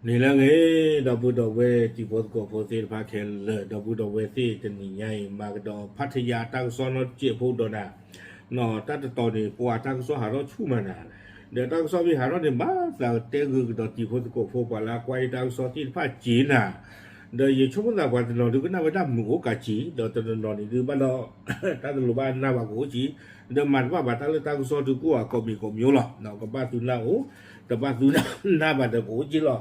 นี่แล้วไงดอกบัวดอกเวจีโพสก็โพสต์พาแคลเลดอกบัวดอกเวที่จะหนีใหญ่มากดอกพัทยาตั้งซ้อนเจี๊ยบพูดดอนะนอตั้งแต่ตอนนี้ปัวตั้งซ้อนหาเราชูมันนะเดี๋ยวตั้งซ้อนวิหารเราเนี่ยบ้าแต่เตะคือดอกจีโพสก็โพปลาควายตั้งซ้อนที่พาจีนน่ะเดี๋ยวยิ่งช่วงนั้นวันนอนดูก็น่าว่าด้ามหนูกะจีเดี๋ยวตอนนอนนี่ดูบ้านเราตั้งแต่ลูกบ้านน่าว่ากูจีเดี๋ยวมันว่าบ้านตั้งเลยตั้งซ้อนดูกูอ่ะก็มีก็มีอยู่หรอกเนาะก็บ้านตุนแล้วแต่บ้านตุนน่าบ้านแต่กูจีหรอ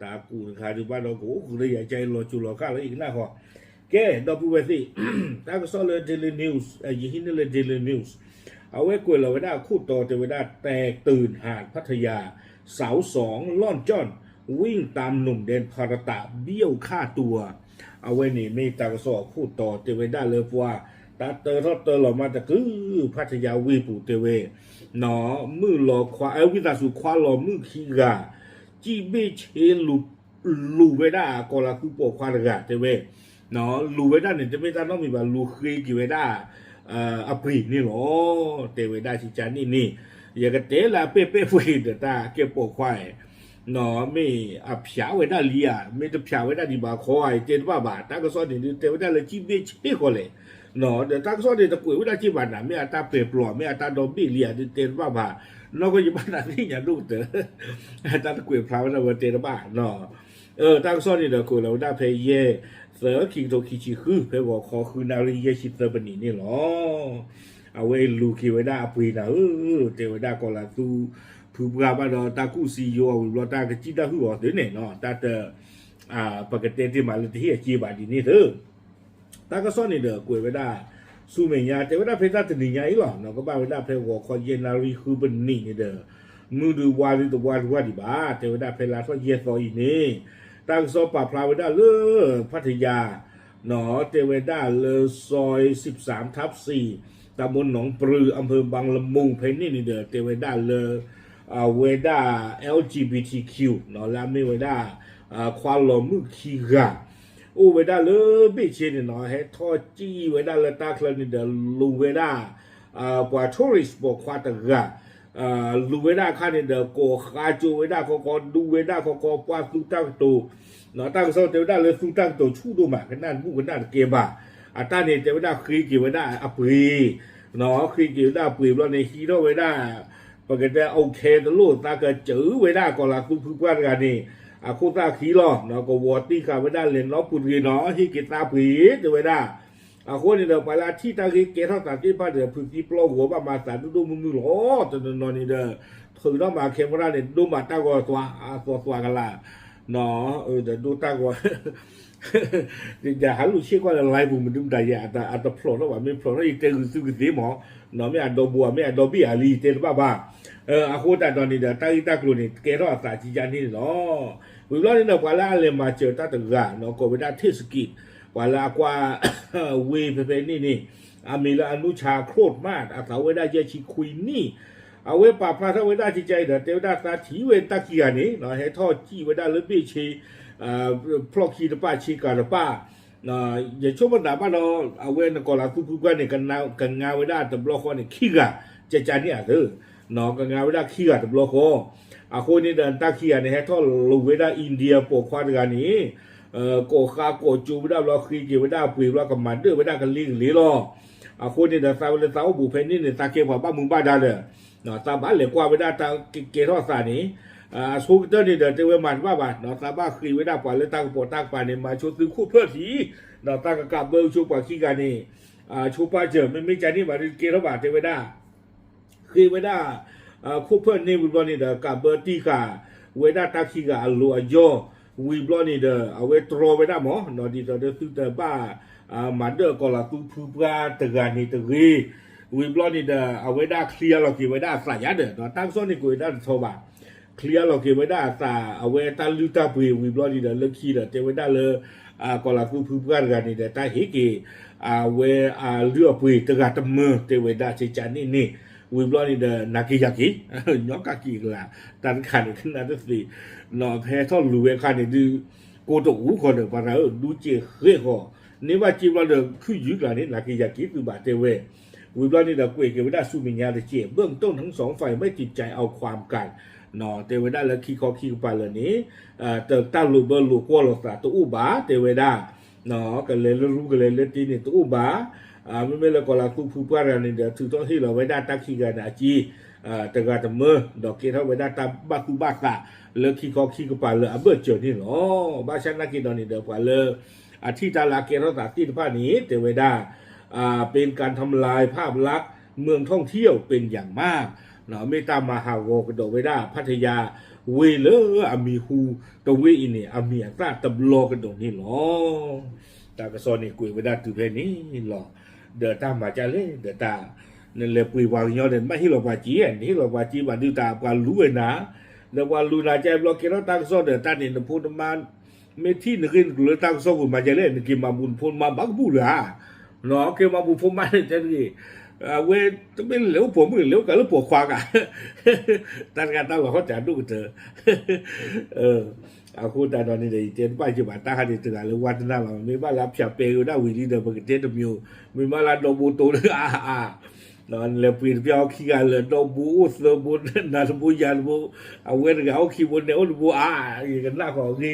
ตากูขาดูบ้านเรากูเลยอยากใจรอจูรอข้าแล้วอีกหน้าขอแกดอกบัวสิตาก็ซ้อนเลยเดลินิวส์ยิ่งหินเลยเดลินิวส์เอาไว้กวยเราไว้ได้คู่ต่อแต่ไว้ได้แตกตื่นหาดพัทยาเสาสองล่อนจ้อนวิ่งตามหนุ่มเดนพารตะเบี้ยวฆ่าตัวเอาไว้นี่ไม่ตากสอคู่ต่อเตไว้ได้เลยว่าตาเตอร์ทอดเตอร์หล่อมาแต่คือพัทยาวีปูเตเวหนอมือหล่อควาวิตาสุควาหล่อมือขี้กาจีเบเชลูเวด้าก็ละคือปกควาระกาเตเวหนอลูเวด้าเนี่ยจะไม่ต้องมีแบบลูเคยกิเวด้าอปรีนี่หรอเตเวด้าชิจานี่อย่ากระเตละเป๊ะๆฟีเดตาเก็บปกควายนอไม่อภาเวด้าเลียไม่จะภาเวด้าดีบาคอยเจนว่าบาตาก็สอนนี่เตเวด้าเลยจีเบเชก็เลยเนาะเดี๋ยวตาก็สอนนี่ตะกุยเวด้าจีบานะไม่อาตาเปรปลอไม่อาตาดอมบี้เลียเตนว่าบาเราก็อยู่บ้านนี่อย่าดูเตอตาตะกุยพราวเราเตนบ้าเนาะตาก็สอนนี่เดี๋ยวกุยเราได้เพย์เย่เสือคิงโตคิชิคือเพย์บอกขอคือนารีเยชิตเตอร์บันนี่หรอเอาไว้ลูกคิวด้าปุยนะเตวด้าก็ละตูผู้กาบดอตากุซีโยเราตากจิตาหัวเดี๋ยวเนี่ยเนาะตาเตปกติที่มาเลยที่จีบาดีนี่เถอะตาก็ซ้อนนี่เด้อกุยไว้ได้สู้เมียแต่ว่าได้เพชรตัดหนีไงหรอเนาะก็บ้าไว้ได้เพชรบอกขอเย็นนารีคือบันนี่เด้อมือดูวารีตัววาดีบ้าแต่ว่าได้เพชรลาทอเย็นต่ออีนี่ตั้งซ้อปราพลาไว้ได้เลยพัทยาเนาะเตวด้าเลยซอย13/4ตำบลหนองปลืออำเภอบางละมุงเพนนี่เด้อเตวด้าเลยเวด้า LGBTQ เนาะแล้วไม่เวด้าควาลอมือขี้กาโอ้เวด้าเลยไม่เช่นเนาะให้ทอจีเวด้าเลยตาคลนี่เด้อลูเวด้ากว่าทัวริสต์บอกควาตะกาลูเวด้าข้านี่เด้อโกคาจูเวด้าก็ดูเวด้าก็ปวาสุตั้งตัวเนาะตั้งโซเตวด้าเลยสุตั้งตัวชูดูมากันนั่นผู้กันนั่นเกบะตาเนี่ยเตวด้าคือกี่เวด้าอปีเนาะคือกี่เวด้าปีแล้วในฮีโร่เวด้าปกติโอเคตลอดตาก็จื้อเวด้าก็ละคือว่ากันนี่โคตาขี้ล้อเนาะก็วอตี้ข้าเวด้าเล่นล้อปุ่นเนาะที่กิตาปีเตวด้าคนนี่เดินไปละที่ตาเกเท่าตัดที่บ้านเดือพึ่งที่ปล้อหัวมาสารดูมือหล่อจนนอนนี่เด้อถือต้องมาเข้มราเนี่ยดูมาตาก็ตัวกันละเนาะเดี๋ยวดูตาก็อย่าหาลูกเชี่ยก็อะไรบุมันดูได้ยาแต่โผล่แล้วว่าไม่โผล่แล้วอีเตอร์ซื้อสีหมอเนาะไม่อาจดบัวไม่อาจดบี้อาลีเตอร์บ้าคนแต่ตอนนี้เดี๋ยวตากลุ่นนี่เกล้าสาจิจานี่เนาะวิลล์นี่เนาะพอละเลยมาเจอตาตะกาเนาะก็เวลาเทศกิจว่าละกว่าเวเพนี่มีละอนุชาโคตรมากอาสาเวลาเยชิคุยนี่เอาไว้ป่าพระเวลาจิใจเด้อเทวดาตาถีเวตะเกียนี่เนาะให้ทอดจี้เวลาเลือดบีชีพลอกขีดป้าชีการป้าอย่าช่วงมันด่าบ้านเราเอาไว้ในกอลาคุกกันเนี่ยกันงาไว้ได้แต่บล็อกเนี่ยขี้กะจะจานเนี่ยเถอะเนาะกันงาไว้ได้ขี้กะแต่บล็อกคนนี้เดินตาขี้เนี่ยให้ทอดลูไว้ได้อินเดียปกควานกันนี้โกคาโกจูไว้ได้เราขี้เกี่ยวไว้ได้ปุยเรากับมันเด้อไว้ได้กันลิงหรือรอคนนี้เดินสาวเลยสาวบุเพนนี่เนี่ยตาเกี่ยวกับบ้านมึงบ้านได้เลยเนาะตาบ้านเหล็กกว่าไว้ได้ตาเกี่ยวทอดสานี้สุกเตอร์นี่เดินเจอมันว่าบาทเนาะตาบ้าคือไว้ได้ปล่อยเลยตั้งปอตั้งปานเนี่ยมาชดซื้อคู่เพื่อสีเนาะตั้งกับเบอร์ชูปากขี้กันนี่ชูปาเจอไม่ใจนี่มาเกี่ยวบาทเจอไว้ได้คือไว้ได้คู่เพื่อนนี่วิบลอนี่เด้อกับเบอร์ตีกาไว้ได้ตาขี้กันลัวโยวิบลอนี่เด้อเอาไว้ตรอไว้ได้หมอเนาะดีต่อเด้อซื้อแต่บ้ามันเด้อก็ละตู้ผู้ปลาตะการนี่ตะกีวิบลอนี่เด้อเอาไว้ได้เคลียร์เรากี่ไว้ได้สายยัดเด้อเนาะตั้งโซนนี่กูไว้ได้โทบาเคลียร์เราเก็บไว้ได้แต่เอาไว้ตาลุตาปุยวิบลอนี่เด้อเลิกขี้เด้อเก็บไว้ได้เลยก็ละผู้กันนี่เด้อตาเฮกีไว้เลือปุยตะกาตะมือเก็บไว้ได้ใช้จานนี่วิบลอนี่เด้อนากิยากิยอกากิละตันขันขึ้นนั่นสิเนาะแพ้ทอดลูเวขันนี่ดูโกโตอูคนเด้อปะนะดูเจเฮ้ก็นี่ว่าจีบเราเด้อคือยึดละนี่นากิยากิคือบาเตเววิบลอนี่เด้อกุยเก็บไว้ได้สู้มีญาติเจเบื้องต้นทั้งสองฝ่ายไม่ติดใจเอาความกัน เนาะเตเวดาละคีคอคีปาเลยนี่เตตาลูเบลูกัวลอสตาตูบาเตเวดาเนาะก็เลยรู้ก็เลยตีนี่ตูบาไม่ละก็ละกูผู้ปารานี่เดี๋ยวถือต้องที่เราเวดาตาคีกันจีแต่ก็จะเมื่อดอกเกเท่าเวดาตาบาคูบากะเลคีคอคีก็ปาเลยเบิดเจอนี่เนาะบาชันนักกีฬานี่เดี๋ยวปาเลยที่ตาลาเกเราตัดที่ผ้านี้เตเวดาเป็นการทำลายภาพลักษณ์เมืองท่องเที่ยวเป็นอย่างมากเนาะเมตามหาวกระโดดเวดาพัทยาเวเลออามีฮูตะเวอินี่อามีอัตราตบโลกระโดดนี่หรอตากระสอนนี่กุยเวดาตุเพนี่หรอเดตามาจาเลเดตานั่นเลยปุยวางยอเดนไม่ให้เราบาจีนี่เราบาจีบาดูตาปารู้เวนะแล้วว่าลูนาใจบล็อกเกเราตากระสอนเดตานี่นพูดมันเมที่นึกขึ้นหรือตากระสอนมาจาเลนึกกินมาบุญพูนมาบักบุระเนาะเกี่ยวมาบุญพูนมาจะนี่เวจะเป็นเหลวผมมือเหลวกันแล้วปวดควางอ่ะตั้งการตั้งว่าเขาจะดูเธอเอาคุณตาตอนนี้เดี๋ยวเจนไปจุบันตาหันติดอะไรวันนั้นเราไม่มารับเฉียบเปย์ได้วิธีเดิมปกติเดิมอยู่ไม่มารับดอกบูตูเลยนอนเลี้ยปีนพี่เอาขี้กันเลยดอกบูอุสบูนาสบูยันบูเอาเวรกับเอาขี้บนเนี่ยอุบูอย่างกันหน้าของนี่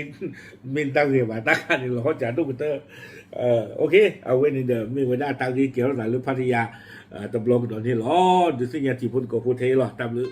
มินตั้งเรียบตาหันนี่เราเขาจะดูเธอโอเคเอาเวรนี่เดิมมีเวลาตั้งที่เกี่ยวกับหรือพัทยาตบลงตอนนี้หรอดูสิยาที่พุ่นก็พูดเทหรอตามหรือ